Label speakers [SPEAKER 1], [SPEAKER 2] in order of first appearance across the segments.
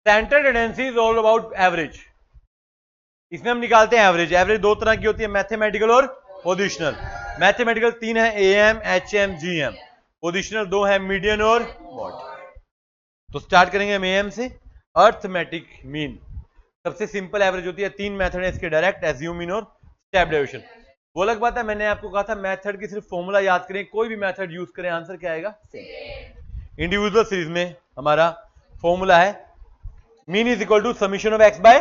[SPEAKER 1] Central tendency is all about average. इसमें हम निकालते हैं एवरेज। एवरेज दो तरह की होती है, मैथमेटिकल और पोजिशनल। मैथमेटिकल 3 है, AM, HM, GM। पोजिशनल 2 है, मीडियन और मॉड। तो स्टार्ट करेंगे हम AM से। अर्थमेटिक मीन सबसे सिंपल एवरेज होती है। 3 मेथड है इसके, डायरेक्ट, एज्यूम मीन और स्टेप डेविएशन। वो अलग बात है, मैंने आपको कहा था मेथड की सिर्फ फॉर्मूला याद करें, कोई भी मेथड यूज करें, आंसर क्या आएगा? सेम। इंडिविजुअल सीरीज में हमारा फॉर्मूला है mean is equal to summation of x by,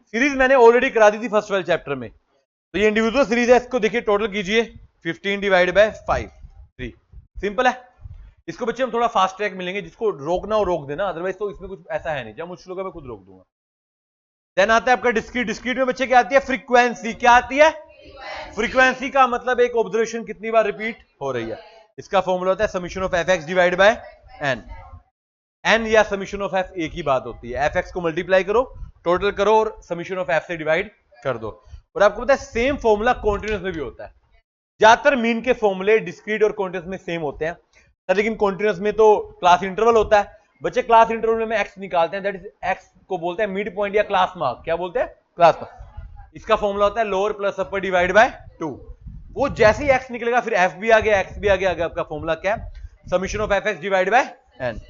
[SPEAKER 1] series मैंने ऑलरेडी करा दी थी फर्स्ट वाले चैप्टर में। तो ये इंडिविजुअल सीरीज है, इसको देखिए टोटल कीजिए 15 डिवाइड बाय 5, 3। सिंपल है। इसको बच्चे हम थोड़ा फास्ट ट्रैक मिलेंगे, जिसको रोकना हो रोक देना, अदरवाइज तो इसमें कुछ ऐसा है नहीं, जब मुश्किल होगा मैं खुद रोक दूंगा। देन आता है आपका डिस्क्रीट। डिस्क्रीट में बच्चे क्या आती है? फ्रीक्वेंसी। क्या आती है? फ्रीक्वेंसी का मतलब एक ऑब्जर्वेशन कितनी बार रिपीट हो रही है। इसका फॉर्मूला होता है summation of f x divide by n. N या समीशन ऑफ एफ एक ही बात होती है। एफ एक्स को मल्टीप्लाई करो, टोटल करो और समीशन ऑफ एफ से डिवाइड कर दो। और आपको पता है सेम फॉर्मूला कॉन्टिन्यूस में भी होता है। ज्यादातर मीन के फॉर्मूले डिस्क्रीट और कॉन्टिन्यूस में सेम होते हैं, लेकिन कॉन्टिन्यूस में तो क्लास इंटरवल होता है। बच्चे क्लास इंटरवल में एक्स निकालते हैं, दैट इज एक्स को बोलते हैं मिड पॉइंट या क्लास मार्क। क्या बोलते हैं? Class mark. इसका फॉर्मूला होता है lower plus upper divide by 2। वो जैसे ही एक्स निकलेगा फिर एफ भी आ गया, एक्स भी आ गया, आपका फॉर्मूला क्या है? Summation of f x divide by n.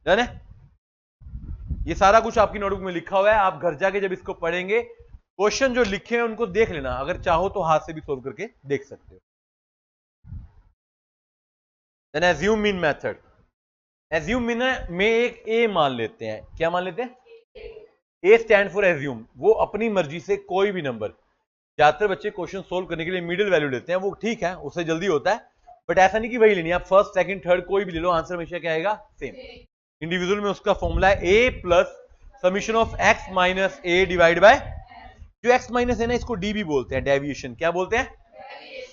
[SPEAKER 1] Done है? ये सारा कुछ आपकी नोटबुक में लिखा हुआ है। आप घर जाके जब इसको पढ़ेंगे, क्वेश्चन जो लिखे हैं उनको देख लेना, अगर चाहो तो हाथ से भी सोल्व करके देख सकते हो। Then assume mean method. Assume mean में एक ए मान लेते हैं। क्या मान लेते हैं? ए स्टैंड फॉर एज्यूम। वो अपनी मर्जी से कोई भी नंबर, ज्यादातर बच्चे क्वेश्चन सोल्व करने के लिए मिडिल वैल्यू लेते हैं, वो ठीक है, उससे जल्दी होता है, बट ऐसा नहीं कि वही लेनी है। आप फर्स्ट सेकंड थर्ड कोई भी ले लो, आंसर हमेशा क्या आएगा? सेम। इंडिविजुअल में उसका फॉर्मूला है A plus summation of X minus A divide by, जो एक्स माइनस है ना, इसको डी भी बोलते हैं, डेविएशन। क्या बोलते हैं?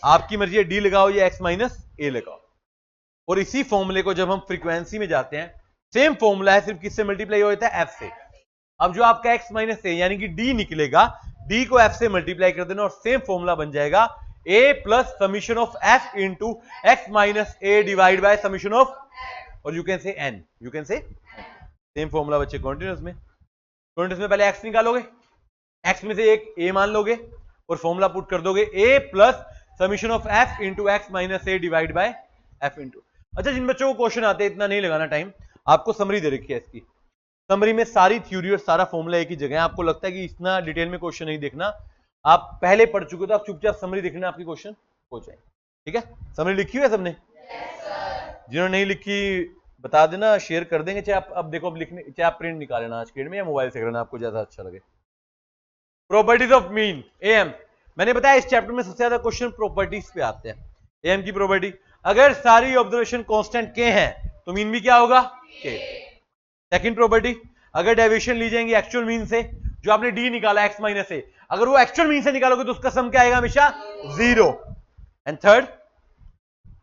[SPEAKER 1] आपकी मर्जी है, डी लगाओ या एक्स माइनस ए लगाओ। और इसी फॉर्मूले को जब हम फ्रीक्वेंसी में जाते हैं, सेम फॉर्मूला है, सिर्फ किससे मल्टीप्लाई होता है? एफ से। अब जो आपका एक्स माइनस ए यानी कि डी निकलेगा, डी को एफ से मल्टीप्लाई कर देना और सेम फॉर्मूला बन जाएगा A plus summation of F into X minus A divide by summation of, और you can say N, you can say same formula बच्चे कॉन्टिन्यूस में। कॉन्टिन्यूस में पहले एक्स निकालोगे, एक्स में से एक ए मान लोगे और फॉर्मूला पुट कर दोगे A plus summation of F into X minus A divide by F into. अच्छा, जिन बच्चों को क्वेश्चन आते हैं, इतना नहीं लगाना टाइम, आपको समरी दे रखी है इसकी। समरी में सारी थ्योरी और सारा फॉर्मूला एक ही जगह है। आपको लगता है कि इतना डिटेल में क्वेश्चन नहीं देखना, आप पहले पढ़ चुके हो, तो आप चुपचाप समरी देखना, आपके क्वेश्चन हो जाए। ठीक है? समरी लिखी हुई है सबने? जिन्होंने नहीं लिखी बता देना, शेयर कर देंगे। चाहे आप अब देखो, अब लिखने, चाहे आप प्रिंट निकाल लेना आज के डेट में या मोबाइल से करना, आपको ज्यादा अच्छा लगे। Properties of mean, am. मैंने बताया इस चैप्टर में सबसे ज्यादा क्वेश्चन प्रॉपर्टीज पे आते हैं। एएम की प्रॉपर्टी, अगर सारी ऑब्जर्वेशन कांस्टेंट के हैं तो मीन भी क्या होगा? के। सेकंड प्रॉपर्टी, अगर डेविएशन ली जाएंगी एक्चुअल मीन से, जो आपने डी निकाला एक्स माइनस ए, अगर वो एक्चुअल मीन से निकालोगे तो उसका सम क्या आएगा? हमेशा 0। एंड थर्ड,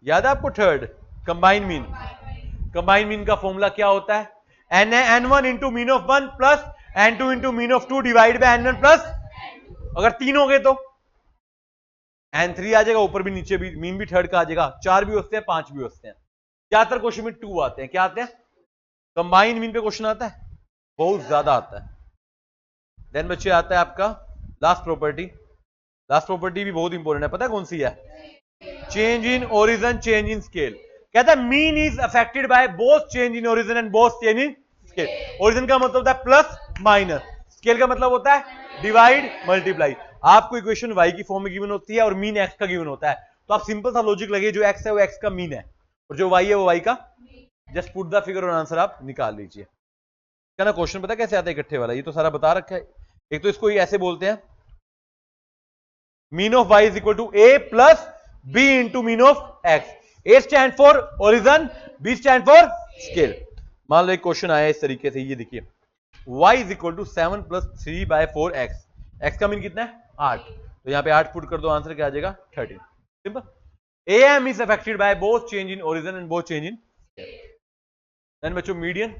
[SPEAKER 1] याद है आपको? Third, combine mean. Combine mean का फॉर्मूला क्या होता है? n1 into mean of 1 plus n2 into mean of 2 divide by n1 plus, अगर 3 हो गए तो n3 आ जाएगा, ऊपर भी नीचे भी, मीन भी थर्ड का आ जाएगा। 4 भी होते हैं, 5 भी होते हैं। ज्यादातर क्वेश्चन में 2 आते हैं। क्या आते हैं? कंबाइन मीन पे क्वेश्चन आता है, बहुत ज्यादा आता है। देन बच्चे आता है आपका लास्ट प्रॉपर्टी। लास्ट प्रॉपर्टी भी बहुत इंपॉर्टेंट है, पता है कौन सी है? Change in origin, change in scale. कहता है mean is affected by both change in origin and both change in scale. Origin का मतलब होता है प्लस माइनस, स्केल का मतलब होता है डिवाइड मल्टीप्लाई। आपको इक्वेशन y की फॉर्म में गिवन होती है और मीन x का गिवन होता है, तो आप सिंपल सा लॉजिक लगे, जो x है वो x का मीन है और जो y है वो y का, जस्ट पुट द फिगर और आंसर आप निकाल लीजिए। क्या ना क्वेश्चन पता कैसे आता है इकट्ठे वाला? ये तो सारा बता रखा है। एक तो इसको ऐसे बोलते हैं, mean of y is equal to a plus b into mean of x। A stand for origin, B stand for scale. मान लो एक क्वेश्चन आया इस तरीके से, ये देखिए y is equal to 7 plus 3 by 4x। x का मीन कितना है? 8, तो यहां पे 8 पुट कर दो, आंसर क्या आ जाएगा? 13। Simple. AM is affected by both change in origin and both change in scale. Then बच्चों median.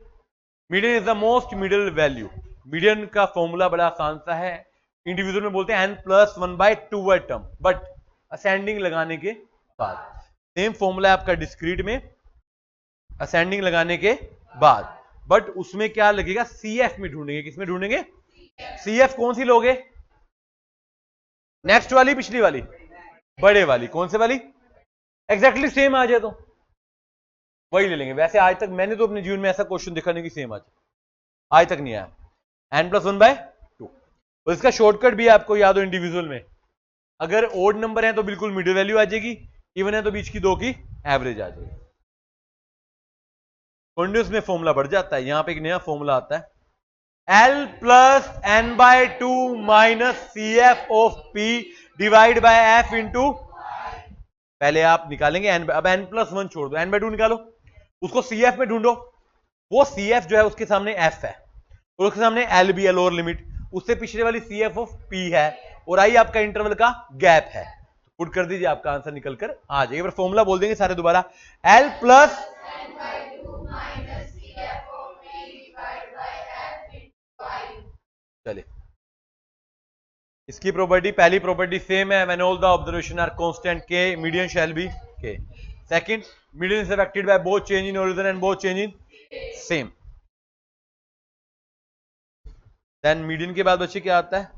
[SPEAKER 1] Median is the most middle value. Median का फॉर्मूला बड़ा आसान सा है, इंडिविजुअल में बोलते हैं n+1/2 टर्म, बट असेंडिंग लगाने के बाद। सेम फॉर्मूला है आपका डिस्क्रीट में, असेंडिंग लगाने के बाद। बट उसमें क्या लगेगा, CF में ढूंढेंगे। किसमें ढूंढेंगे? CF कौन सी लोगे? नेक्स्ट वाली, पिछली वाली, बड़े वाली। कौन से वाली? एग्जैक्टली सेम आ जाए तो वही ले लेंगे। वैसे आज तक मैंने तो अपने जीवन में ऐसा क्वेश्चन देखा नहीं कि सेम आ जाए, आज तक नहीं आया। n+1/2। और इसका शॉर्टकट भी आपको याद हो इंडिविजुअल में, अगर ओड नंबर है तो बिल्कुल मिडिल वैल्यू आ जाएगी, इवन है तो बीच की 2 की एवरेज आ जाएगी। कॉन्टिन्यूअस में फॉर्मूला बढ़ जाता है, यहां पे एक नया फॉर्मूला आता है, L+n/2 - CF of P divide by F into, पहले आप निकालेंगे n, अब n+1 छोड़ दो, n/2 निकालो, उसको CF में ढूंढो। वो CF जो है उसके सामने F है और उसके सामने L भी है, लोअर लिमिट, उससे पिछले वाली CF ऑफ P है, और आई आपका इंटरवल का गैप है। पुट कर दीजिए, आपका आंसर निकल कर आ जाएगा। पर फॉर्मूला बोल देंगे सारे दोबारा, L+n/2 - CF of P divide by F into I। चलिए, इसकी प्रॉपर्टी, पहली प्रॉपर्टी सेम है, when all the observation are constant K, median shall be K। Second, median is affected by both change in origin and both change in same. Then median के बाद बच्चे क्या आता है?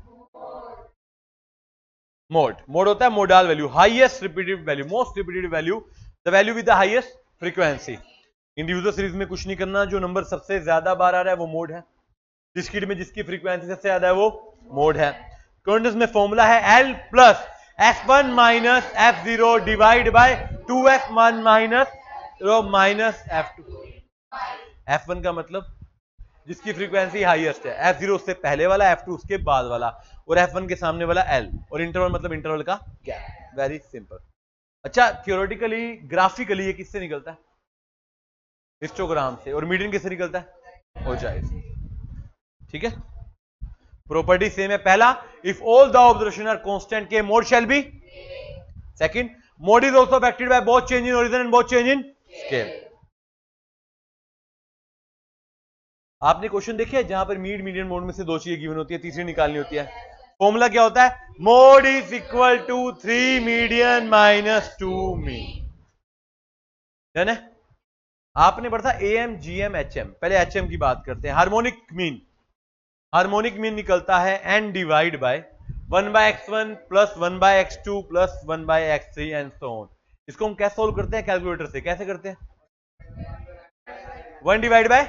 [SPEAKER 1] मोड। मोड होता है modal value, highest repeated value, most repeated value, the value with the highest frequency. Individual series में कुछ नहीं करना, जो नंबर सबसे ज्यादा बार आ रहा है वो मोड है, डिस्क्रीट में जिसकी फ्रीक्वेंसी सबसे ज्यादा है वो मोड है। कॉन्टिन्यूअस में फॉर्मूला है L+f1 - f0 divide by 2f1 - f2। f1 का मतलब जिसकी फ्रीक्वेंसी हाईएस्ट है, f0 उससे पहले वाला, f2 उसके बाद वाला, और f1 के सामने वाला L, और इंटरवल मतलब इंटरवल का गैप। Very simple. अच्छा, थियोरेटिकली ग्राफिकली ये किससे निकलता है? हिस्टोग्राम से। और मीडियन किससे निकलता है? ऊंचाई से। ठीक है, प्रॉपर्टी सेम है। पहला, if all the observation are constant K, mode shall be. Second, mode is also affected by both change in origin and both change in scale. आपने क्वेश्चन देखे हैं जहां पर मीड मीडियन मोड में से 2 चीजें गिवन होती है, तीसरी निकालनी होती है। फॉर्मूला क्या होता है? Mode is equal to 3 median - 2 mean. है ना? आपने पढ़ा था AM, GM, HM। पहले HM की बात करते हैं। हार्मोनिक मीन, हार्मोनिक मीन निकलता है n divide bye 1/x1 plus 1/x2 plus 1/x3 and so on. इसको हम कैसे सोल्व करते हैं? कैलकुलेटर से। कैसे करते हैं? 1 divide by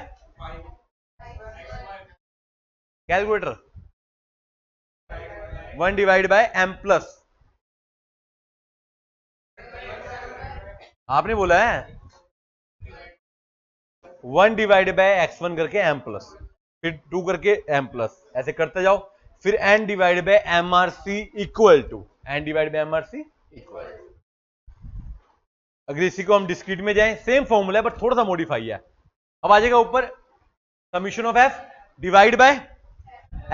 [SPEAKER 1] calculator, 1 divide by m plus, आपने बोला है 1 डिवाइड बाय x1 करके m प्लस, फिर 2 करके m प्लस, ऐसे करते जाओ, फिर n divide by mRC equal to, n divide by mRC equal. अगर इसी को हम डिस्क्रीट में जाएं, सेम फॉर्मूला है बट थोड़ा सा मॉडिफाई है। अब आ जाएगा ऊपर, summation of f divide by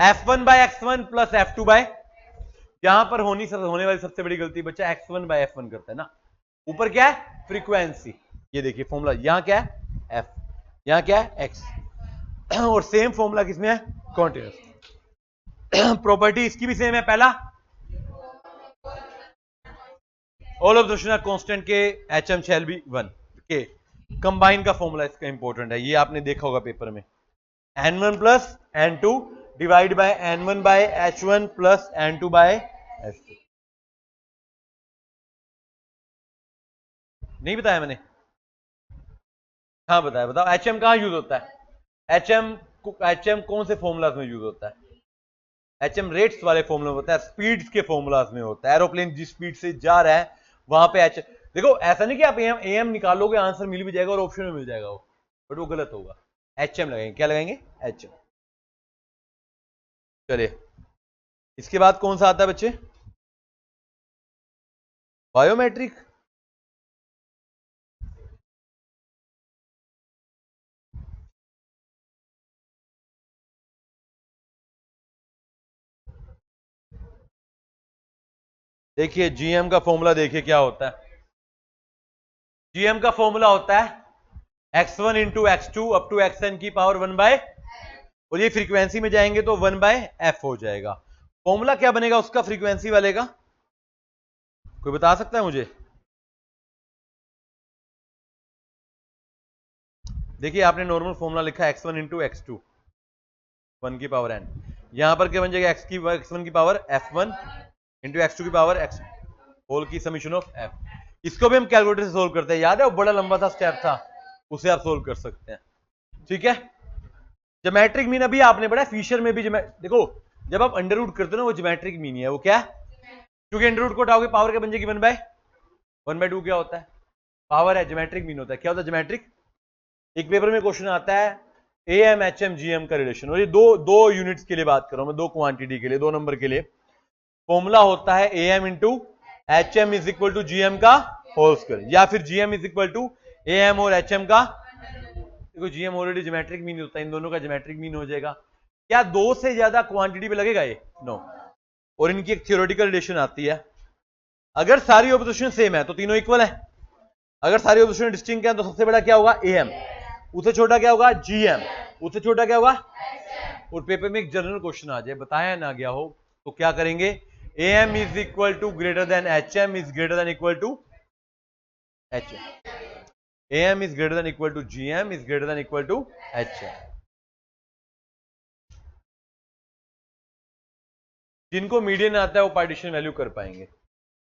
[SPEAKER 1] f1 by x1 plus f2 by, यहां पर होने वाली सबसे बड़ी गलती बच्चा x1 बाय f1 करता है ना। ऊपर क्या है? फ्रीक्वेंसी। ये देखिए फॉर्मूला, यहां क्या है? f, यहां क्या है? x। और सेम फॉर्मूला किसमें है? कॉन्टिन्यूअस। प्रॉपर्टी इसकी भी सेम है। पहला, all observation are constant K, HM shall be 1 K। Combine का फॉर्मूला इसका इंपॉर्टेंट है, ये आपने देखा होगा पेपर में, n1 plus n2 divide by n1 by h1 plus n2 by h2। नहीं बताया मैंने? हाँ बताया, बताओ HM कहां यूज होता है? HM कौन से फॉर्मूलाज में यूज होता है? HM रेट्स वाले फॉर्मूला में होता है, स्पीड्स के फॉर्मूलाज में होता है। एरोप्लेन जिस स्पीड से जा रहा है वहां पे HM, देखो ऐसा नहीं कि आप AM निकालोगे आंसर मिल भी जाएगा और ऑप्शन में मिल जाएगा वो, बट वो गलत होगा। HM लगाएंगे। क्या लगाएंगे? HM। चलिए, इसके बाद कौन सा आता है बच्चे? बायोमेट्रिक। देखिए GM का फॉर्मूला देखिए क्या होता है। GM का फॉर्मूला होता है x1 into x2 up to xn की पावर 1 बाय, और ये फ्रीक्वेंसी में जाएंगे तो 1 बाय f हो जाएगा। फॉर्मूला क्या बनेगा उसका फ्रीक्वेंसी वाले का? कोई बता सकता है मुझे? देखिए आपने नॉर्मल फॉर्मूला लिखा x1 इंटू x2 1 की पावर n, यहां पर क्या बन जाएगा x1 की पावर f1 इंटू x2 की पावर x होल की समीशन ऑफ f। इसको भी हम कैलकुलेटर से सोल्व करते हैं, याद है वो बड़ा लंबा सा स्टेप था, उसे आप सोल्व कर सकते हैं। ठीक है, ज्योमेट्रिक मीन अभी आपने पढ़ा, फिशर में भी देखो जब आप अंडर रूट करते हो ना वो ज्योमेट्रिक मीन है, वो क्या है, क्योंकि अंडर रूट को उठाओगे पावर क्या बन जाएगी 1/2 क्या होता है, पावर है, ज्योमेट्रिक मीन होता है, क्या होता है ज्योमेट्रिक। एक पेपर में क्वेश्चन आता है AM HM GM का रिलेशन, और ये दो यूनिट्स के लिए बात कर रहा हूं मैं, दो क्वांटिटी के लिए, 2 नंबर के लिए। फॉर्मूला होता है AM into HM is equal to GM का होल स्क्वायर, या फिर GM is equal to AM और HM का, देखो GM ऑलरेडी ज्योमेट्रिक मीन होता है, इन दोनों का ज्योमेट्रिक मीन हो जाएगा। क्या 2 से ज्यादा क्वांटिटी पे लगेगा ये? नो। और इनकी एक थ्योरेटिकल रिलेशन आती है, अगर सारी ऑपोजिशन सेम है तो तीनों इक्वल है, अगर सारी ऑपोजिशन डिस्टिंक्ट है तो सबसे बड़ा क्या होगा AM, उससे छोटा क्या होगा GM, उससे छोटा क्या होगा। और पेपर में एक जनरल क्वेश्चन आ जाए, बताया ना गया हो तो क्या करेंगे, AM is equal to greater than HM is greater than equal to HM, AM is greater than equal to GM is greater than equal to HM। जिनको मीडियन आता है वो पार्टीशन वैल्यू कर पाएंगे।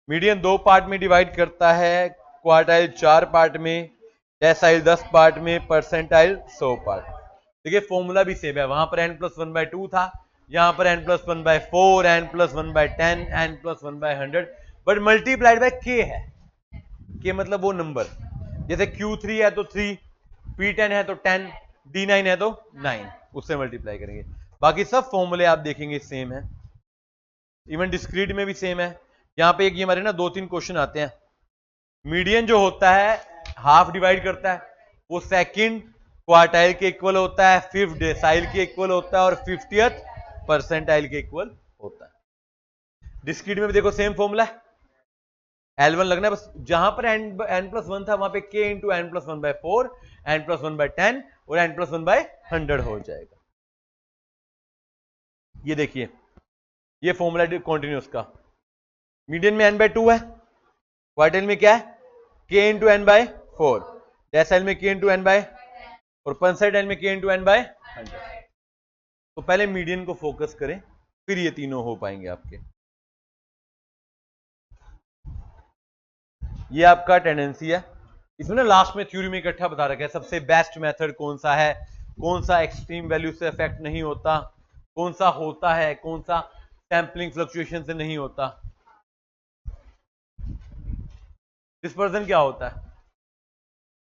[SPEAKER 1] मीडियन 2 पार्ट में divide करता है, quartile 4 part में, डेसाइल 10 पार्ट में, परसेंटाइल 100 पार्ट। देखिए फॉर्मूला भी सेम है, वहां पर n+1/2 था, यहां पर n+1/4, n+1/10, n+1/100, but multiplied by k है, k मतलब वो नंबर, जैसे Q3 है तो 3, P10 है तो 10, D9 है तो 9, उससे मल्टीप्लाई करेंगे। बाकी सब फॉर्मूले आप देखेंगे सेम है, इवन डिस्क्रीट में भी सेम है। यहां पे एक ये हमारे ना 2-3 क्वेश्चन आते हैं, मीडियन जो होता है हाफ डिवाइड करता है, वो सेकंड क्वार्टाइल के इक्वल होता है, 5th डेसाइल के इक्वल होता है, और 50th परसेंटाइल के इक्वल होता है। डिस्क्रीट में भी देखो सेम फॉर्मूला है, L1 लगना है, बस जहां पर n+1 था वहां पे k इंटू n+1/4, n+1/10 और n+1/100 हो जाएगा। ये देखिए ये फॉर्मूला कॉन्टिन्यूस का, मीडियन में n/2 है, क्वार्टाइल में क्या है k इंटू n/4, डेसाइल में k इंटू n/, और परसेंटाइल में k इंटू n/100। तो पहले मीडियन को फोकस करें, फिर ये तीनों हो पाएंगे आपके। ये आपका टेंडेंसी है, इसमें ना लास्ट में थ्योरी में इकट्ठा बता रखा है सबसे बेस्ट मेथड कौन सा है, कौन सा एक्सट्रीम वैल्यू से अफेक्ट नहीं होता, कौन सा होता है, कौन सा सैंपलिंग फ्लक्चुएशन से नहीं होता। डिस्पर्जन क्या होता है,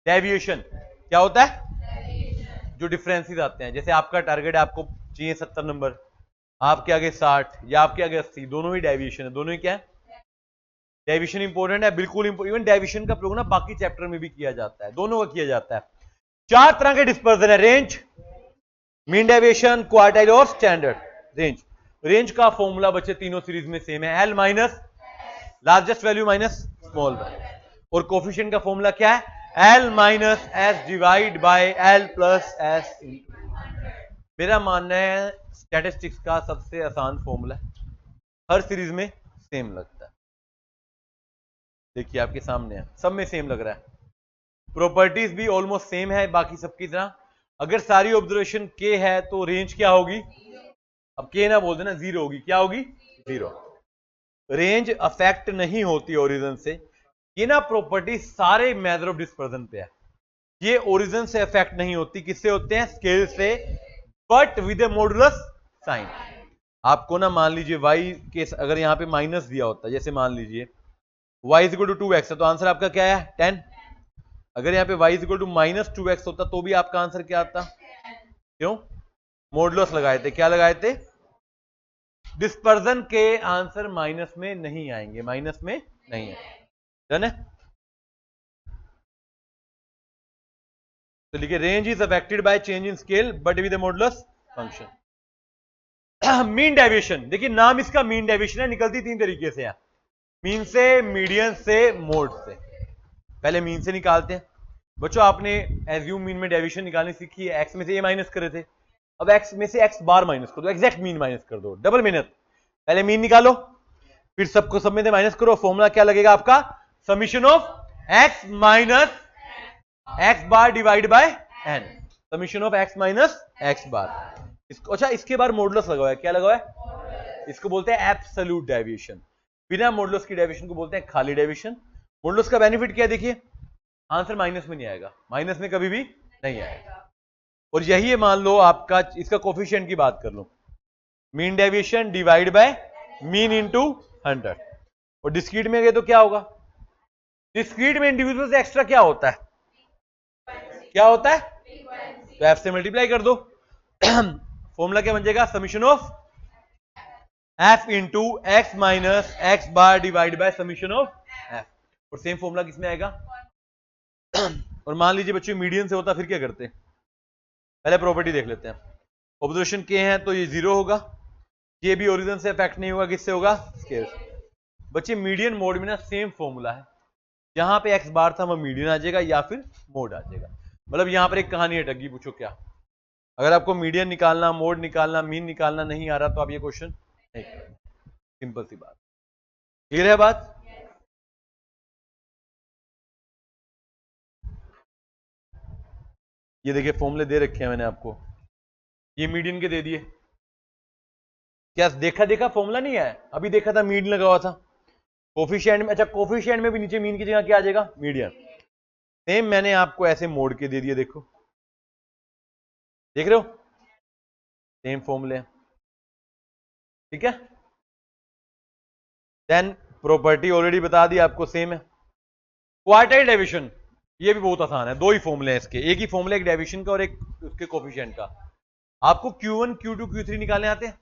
[SPEAKER 1] डेविएशन क्या होता है, जो डिफरेंसेस आते हैं, जैसे आपका टारगेट है आपको चाहिए 70 नंबर, आपके आगे 60 या आपके आगे 80, दोनों ही डेविएशन है, दोनों ही क्या है, डेविएशन इंपॉर्टेंट है, बिल्कुल इवन डेविएशन का प्रयोग ना बाकी चैप्टर में भी किया जाता है, दोनों का किया जाता है। 4 तरह के डिस्पर्जन है, रेंज, मीन डेविएशन, क्वार्टाइल और स्टैंडर्ड रेंज। रेंज का फॉर्मूला बच्चे तीनों सीरीज में सेम है, L minus largest value minus small value, और कोफिशिएंट का फॉर्मूला क्या है, L minus S divide by L plus S. मेरा मानना है स्टैटिस्टिक्स का सबसे आसान फॉर्मूला है, हर सीरीज में सेम लगता है, देखिए आपके सामने है, सब में सेम लग रहा है, प्रॉपर्टीज भी ऑलमोस्ट सेम है बाकी सबकी तरह। अगर सारी ऑब्जर्वेशन k है तो रेंज क्या होगी, अब k ना बोल देना, 0 होगी, क्या होगी 0। रेंज अफेक्ट नहीं होती ओरिजिन से, ये ना प्रॉपर्टी सारे मेथड ऑफ डिस्पर्जन पे है, ये ओरिजिन से अफेक्ट नहीं होती, किससे होते हैं, स्केल से, but with a modulus sign. आपको ना मान लीजिए y के अगर यहां पे माइनस दिया होता, जैसे मान लीजिए y is equal to 2x है, तो आंसर आपका क्या है 10। अगर यहाँ पे y is equal to -2x होता तो भी आपका आंसर क्या आता, क्यों, मॉडुलस लगाए थे, क्या लगाए थे, डिस्पर्जन के आंसर माइनस में नहीं आएंगे, माइनस में नहीं है, डन है। तो लिखिए range is affected by change in scale but with a modulus function. Mean deviation, देखिए नाम इसका मीन डेविएशन है, निकलती 3 तरीके से है, मीन से, मीडियन से, मोड से। पहले मीन से निकालते हैं बच्चों, आपने एज्यूम मीन में डेविएशन निकालनी सीखी है, एक्स में से ये माइनस करे थे, अब एक्स में से एक्स बार माइनस कर दो, एग्जैक्ट मीन माइनस कर दो, डबल मेहनत, पहले मीन निकालो फिर सबको सब में से माइनस करो, फॉर्मूला क्या लगेगा आपका, summation of X minus X bar divide by N, summation of X minus X bar. इसको अच्छा, इसके बाद मॉडुलस लगा हुआ है, क्या लगा हुआ है? इसको बोलते हैं एब्सोल्यूट डेविएशन। बिना मॉडुलस की डेविएशन को बोलते हैं खाली डेविएशन। मॉडुलस का बेनिफिट क्या है? देखिए आंसर माइनस में नहीं आएगा, माइनस में कभी भी नहीं आएगा। और यही है, मान लो आपका इसका कोफिशिएंट की बात कर लो, mean deviation divide by mean into 100। और डिस्क्रीट में गए तो क्या होगा? डिस्क्रीट में इंडिविजुअल से एक्स्ट्रा क्या होता है? क्या होता है? तो एफ से मल्टीप्लाई कर दो। फॉर्मूला क्या बन जाएगा? Summation of F into X minus X bar divide by summation of F. और सेम फॉर्मूला किसमें आएगा? और मान लीजिए बच्चों मीडियन से होता, फिर क्या करते? पहले प्रॉपर्टी देख लेते हैं। ऑब्जर्वेशन के हैं तो ये 0 होगा, ये भी ओरिजिन से अफेक्ट नहीं होगा, किससे होगा? स्केल। बच्चे मीडियन मोड में ना सेम फॉर्मूला है, जहां पे एक्स बार था वह मीडियन आ जाएगा या फिर मोड आ जाएगा। मतलब यहां पर एक कहानी अटकी, पूछो क्या? अगर आपको मीडियन निकालना, मोड निकालना, मीन निकालना नहीं आ रहा तो आप ये क्वेश्चन नहीं करेंगे। सिंपल सी बात। क्लियर है बात? ये देखिए फॉर्मूले दे रखे हैं मैंने आपको, ये मीडियन के दे दिए। क्या देखा देखा फॉर्मूला नहीं है? अभी देखा था मीडियन लगा हुआ था कोफिशिएंट में। अच्छा, कोफिशिएंट में भी नीचे मीन की जगह क्या आ जाएगा? मीडियन। सेम मैंने आपको ऐसे मोड़ के दे दिए, देखो, देख रहे हो? सेम फॉर्मूले, ठीक है। देन प्रॉपर्टी ऑलरेडी बता दी आपको, सेम है। क्वार्टाइल डेविएशन, ये भी बहुत आसान है, दो ही फॉर्मूले हैं इसके, एक ही फॉर्मूला, एक डेविएशन का और एक उसके कोफिशिएंट का। आपको Q1, Q2, Q3 निकालने आते हैं,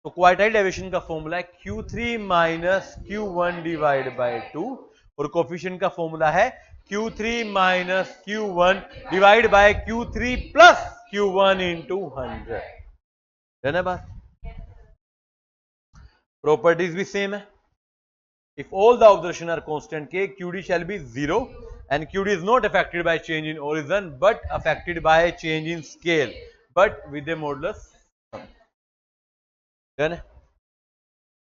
[SPEAKER 1] तो क्वार्टाइल डेविएशन का फॉर्मूला है Q3 minus Q1 divide by 2, और कोफिशिएंट का फॉर्मूला है Q3 minus Q1 divide by Q3 plus Q1 into 100। है ना बात? प्रॉपर्टीज भी सेम है। If all the observations are constant K, QD shall be 0 and QD is not affected by change in origin but affected by change in scale but with a modulus sum. Done?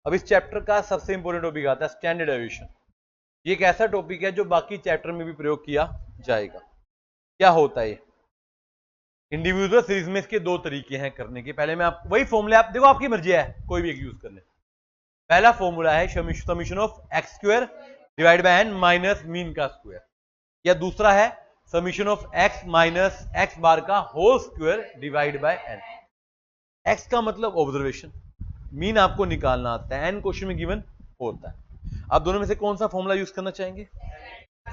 [SPEAKER 1] अब इस chapter का सबसे important topic आता है standard deviation. ये एक ऐसा topic है जो बाकी चैप्टर में भी प्रयोग किया जाएगा। क्या होता है ये? इंडिविजुअल सीरीज में इसके दो तरीके हैं करने के। पहले मैं आप वही फॉर्मूला, आप देखो आपकी मर्जी है, कोई भी एक यूज कर ले। पहला फॉर्मूला है summation of X square divide by N minus mean का स्क्वायर, या दूसरा है summation of X minus X bar का whole square divide by N. X का मतलब ऑब्जर्वेशन, मीन आपको निकालना आता है, एन क्वेश्चन में गिवन होता है। आप दोनों में से कौन सा फॉर्मूला यूज करना चाहेंगे?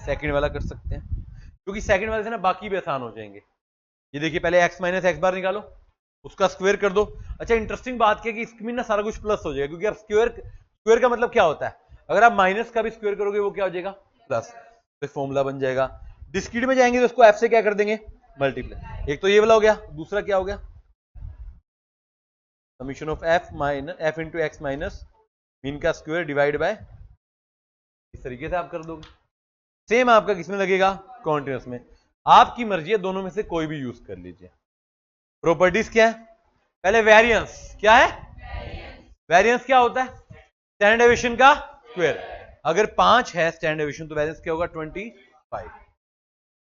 [SPEAKER 1] सेकंड वाला कर सकते हैं, क्योंकि सेकंड वाले से ना बाकी भी आसान हो जाएंगे। ये देखिए, पहले एक्स माइनस एक्स बार निकालो, उसका स्क्वायर कर दो। अच्छा, इंटरेस्टिंग बात क्या है कि इसमें ना सारा कुछ प्लस हो जाएगा, क्योंकि अब स्क्वायर का मतलब क्या होता है? अगर आप माइनस का भी स्क्वायर करोगे वो क्या हो जाएगा? प्लस। तो फॉर्मूला बन जाएगा। डिस्क्रीट में जाएंगे तो उसको एफ से क्या कर देंगे? मल्टीप्लाई। एक तो ये वाला हो गया, दूसरा क्या हो गया? Summation of F minus F into X minus mean का स्क्वायर डिवाइड बाय, इस तरीके से आप कर दोगे। सेम आपका किसमें लगेगा? कॉन्टिन्यूस में। आपकी मर्जी है, दोनों में से कोई भी यूज कर लीजिए। प्रॉपर्टीज क्या है? पहले वेरिएंस क्या है? वेरिएंस क्या होता है? स्टैंडर्ड डेविएशन का स्क्वायर। अगर 5 है स्टैंडर्ड डेविएशन तो वेरिएंस क्या होगा? 25।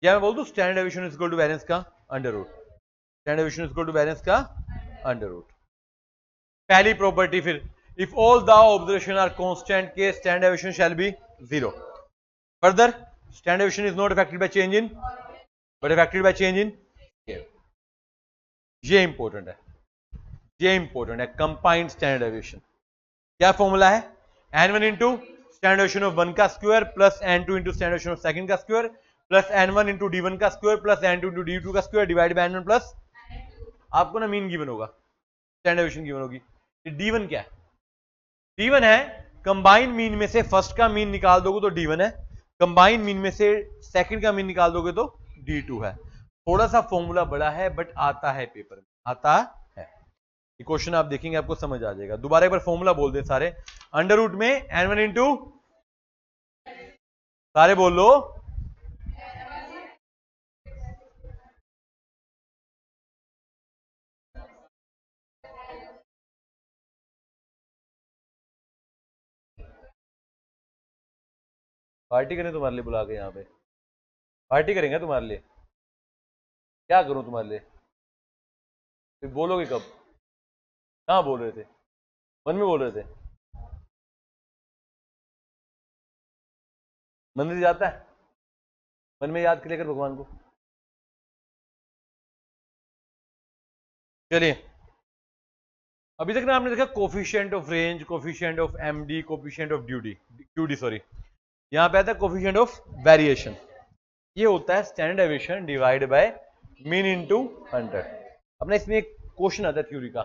[SPEAKER 1] या मैं बोल दूं standard deviation is equal to variance का under root. Standard deviation is equal to variance का अंडर रूट। पहली प्रॉपर्टी फिर, if all the observation are constant के standard deviation shall be 0। Further, standard deviation is not affected by change in but affected by change in scale. ये important है, ये important है। Combined standard deviation क्या formula है? n1 into standard deviation of 1 का square plus n2 into standard deviation of second का square plus n1 into d1 का square plus n2 into d2 का square divide by n1 plus, आपको ना mean given होगा, standard deviation given होगी। d1 क्या है? d1 है कंबाइंड मीन में से फर्स्ट का मीन निकाल दोगे तो d1 है, कंबाइंड मीन में से सेकंड का मीन निकाल दोगे तो d2 है। थोड़ा सा फॉर्मूला बड़ा है बट आता है पेपर में, आता है। ये क्वेश्चन आप देखेंगे आपको समझ आ जाएगा। दोबारा एक बार फॉर्मूला बोल दे सारे, अंडर रूट में n1 इंटू, सारे बोल लो, पार्टी करें तुम्हारे लिए बुला के, यहाँ पे पार्टी करेंगे तुम्हारे लिए। क्या करूं तुम्हारे लिए? फिर बोलोगे कब? कहाँ बोल रहे थे? मन में बोल रहे थे? मंदिर जाता है? मन में याद करिए कर भगवान को। चलिए, अभी तक ना आपने देखा coefficient of range, coefficient of MD, coefficient of duty QD, sorry, यहां पे आता है कोफिशिएंट ऑफ वेरिएशन। ये होता है standard deviation divide by mean into 100। अपने इसमें एक क्वेश्चन आता है थ्योरी का,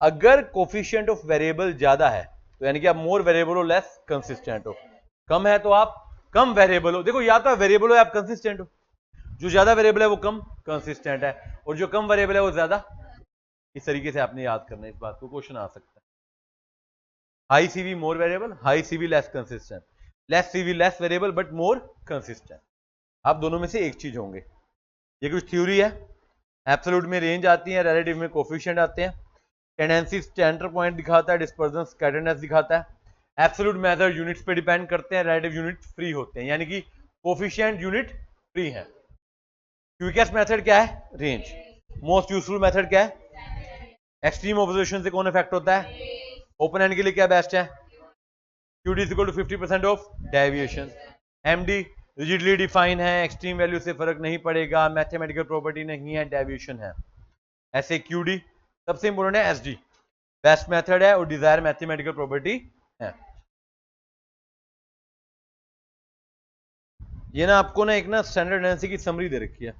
[SPEAKER 1] अगर कोफिशिएंट ऑफ वेरिएबल ज्यादा है तो यानी कि आप मोर वेरिएबल हो, लेस कंसिस्टेंट हो, कम है तो आप कम वेरिएबल हो। देखो, या तो आप वेरिएबल हो या आप कंसिस्टेंट हो। जो ज्यादा वेरिएबल है वो कम कंसिस्टेंट है, और जो कम वेरिएबल है वो ज्यादा। इस तरीके से आपने याद करना है इस बात को, क्वेश्चन आ सकता है। High CV more variable, high CV less consistent, less CV less variable but more consistent. आप दोनों में से एक चीज होंगे। ये कुछ थ्योरी है। एब्सोल्यूट में रेंज आती है, रिलेटिव में कोफिशिएंट आते हैं, टेंडेंसी सेंटर पॉइंट दिखाता है, डिस्पर्जन स्कैटरनेस दिखाता है। एब्सोल्यूट मेथड यूनिट्स पे डिपेंड करते हैं, रिलेटिव यूनिट फ्री होते हैं, यानी कि कोफिशिएंट यूनिट फ्री है। क्विकेस्ट मेथड क्या है? रेंज। मोस्ट यूजफुल मेथड क्या है? एक्सट्रीम ऑब्जर्वेशन से कौन इफेक्ट होता है? ओपन एंड के लिए क्या बेस्ट है? QD is equal to 50% of deviation. MD rigidly define है, एक्सट्रीम वैल्यू से फर्क नहीं पड़ेगा, मैथमेटिकल प्रॉपर्टी नहीं है, डेविएशन है। ऐसे QD सबसे इंपॉर्टेंट है, SD बेस्ट मेथड है और डिजायर मैथमेटिकल प्रॉपर्टी है। ये ना आपको ना एक ना स्टैंडर्ड टेंडेंसी की समरी दे रखी है,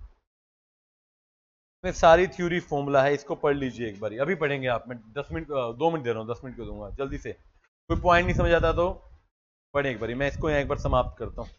[SPEAKER 1] में सारी थ्योरी फॉर्मूला है, इसको पढ़ लीजिए एक बार। अभी पढ़ेंगे आप, मैं 10 मिनट 2 मिनट दे रहा हूँ, 10 मिनट को दूंगा जल्दी से। कोई पॉइंट नहीं समझ आता तो पढ़े एक बार, मैं इसको यहाँ एक बार समाप्त करता हूँ।